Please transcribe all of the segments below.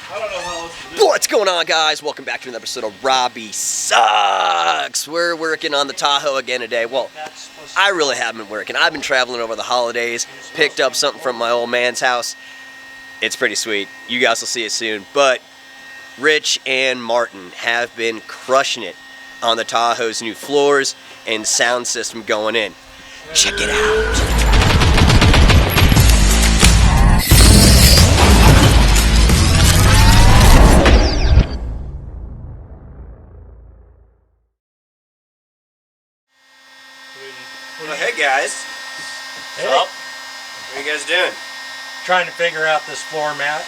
I don't know how else to do it. What's going on, guys? Welcome back to another episode of Robbie Sucks. We're working on the Tahoe again today. Well, I really haven't been working. I've been traveling over the holidays, picked up something from my old man's house. It's pretty sweet. You guys will see it soon. But Rich and Martin have been crushing it on the Tahoe's new floors and sound system going in. Check it out. Well, hey guys. Hey. What's up? What are you guys doing? Trying to figure out this floor mat.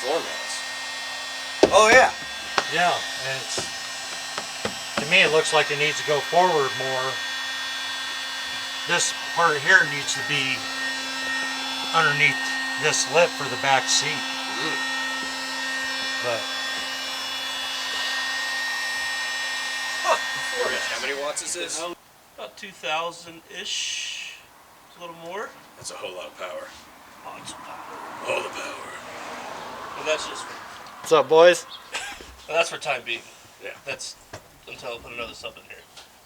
Floor mats. Oh yeah. Yeah, and it's, to me it looks like it needs to go forward more. This part here needs to be underneath this lip for the back seat. But How many watts is this? About 2,000-ish. A little more. That's a whole lot of power. Lots of power. All the power. But that's just. what's up, boys? But that's for time being. Yeah. That's until I put another sub in here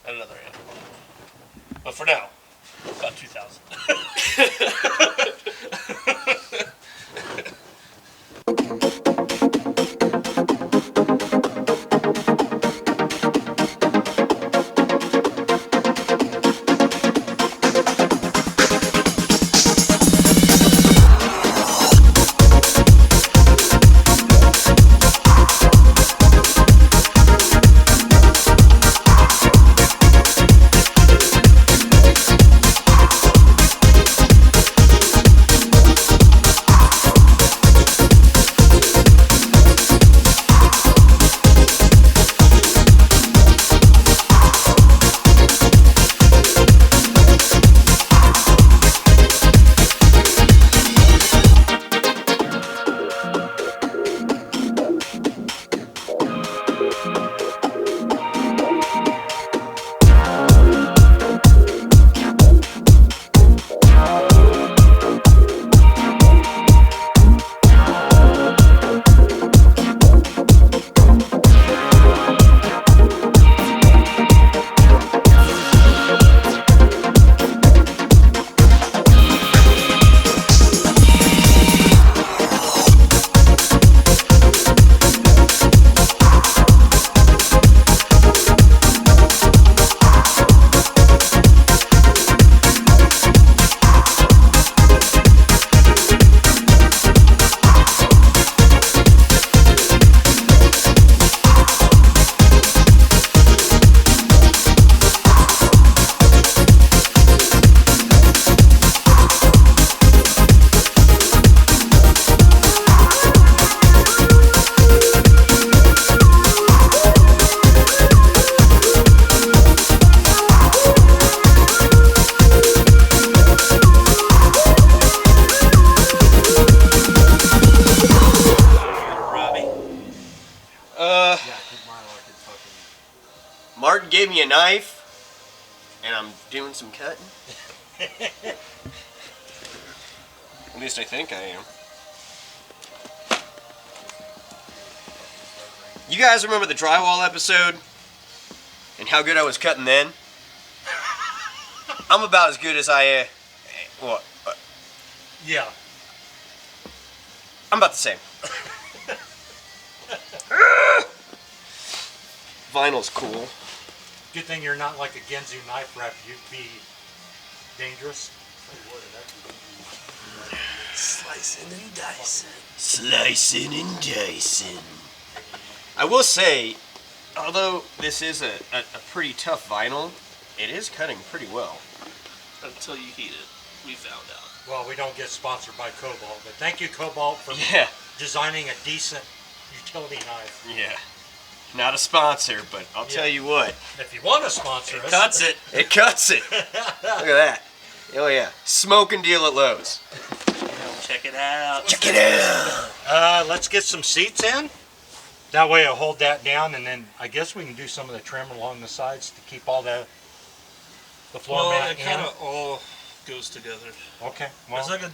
and another amp. But for now, about 2,000. Martin gave me a knife, and I'm doing some cutting. At least I think I am. You guys remember the drywall episode and how good I was cutting then? I'm about as good as I what? yeah. I'm about the same. Vinyl's cool. Good thing you're not like a Genzu knife rep. You'd be dangerous. Slicing and dicing. Slicing and dicing. I will say, although this is a pretty tough vinyl, it is cutting pretty well. Until you heat it, we found out. Well, we don't get sponsored by Cobalt, but thank you, Cobalt, for designing a decent utility knife. Yeah. Not a sponsor, but I'll tell you what. If you want to sponsor us. Cuts it. It cuts it. Look at that. Oh yeah. Smoke and deal at Lowe's. Check it out. Check it out. Let's get some seats in. That way I'll hold that down, and then I guess we can do some of the trim along the sides to keep all the floor mat it kind of all goes together. Okay. Well, it's like a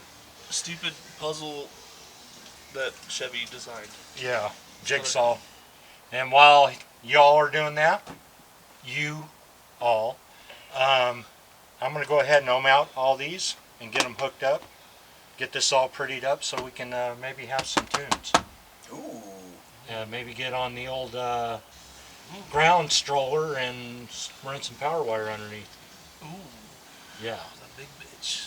stupid puzzle that Chevy designed. Yeah, jigsaw. And while y'all are doing that, I'm going to go ahead and ohm out all these and get them hooked up. Get this all prettied up so we can maybe have some tunes. Ooh. Maybe get on the old ground stroller and run some power wire underneath. Ooh. Yeah. That's a big bitch.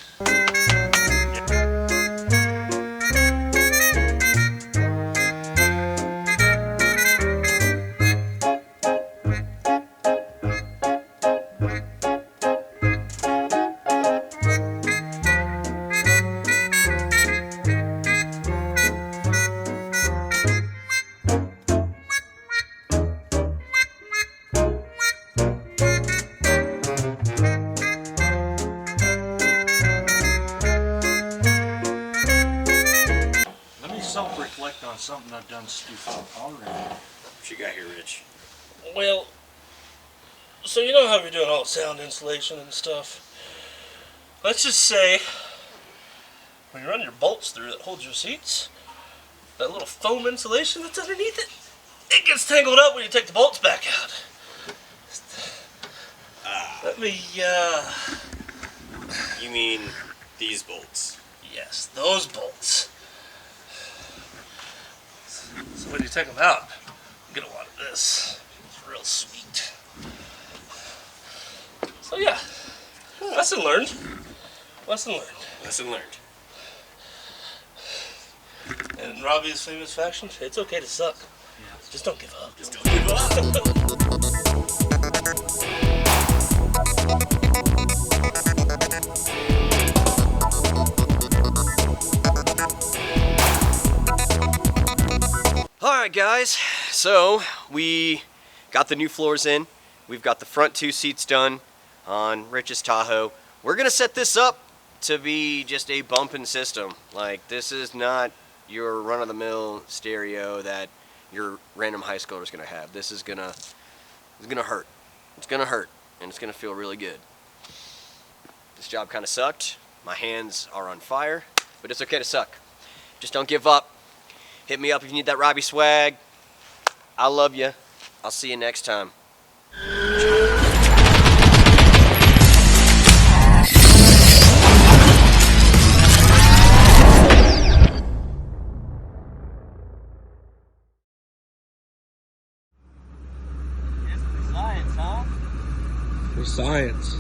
Let me self-reflect on something I've done stupid already. What you got here, Rich? Well, so you know how we're doing all sound insulation and stuff? Let's just say, when you run your bolts through that holds your seats, that little foam insulation that's underneath it, it gets tangled up when you take the bolts back out. Let me, You mean these bolts? yes, those bolts. So when you take them out, you get a lot of this. It's real sweet. So yeah, lesson learned. Lesson learned. Lesson learned. And in Robbie's famous fashion, it's okay to suck. Yeah. Just don't give up. Just don't give up. Alright guys, so we got the new floors in. We've got the front two seats done on Rich's Tahoe. We're gonna set this up to be just a bumping system. Like, this is not your run-of-the-mill stereo that your random high schooler is gonna have. This is gonna hurt. It's gonna hurt, and it's gonna feel really good. This job kind of sucked. My hands are on fire, but it's okay to suck. Just don't give up. Hit me up if you need that Robbie swag. I love you. I'll see you next time. Science, huh? For science.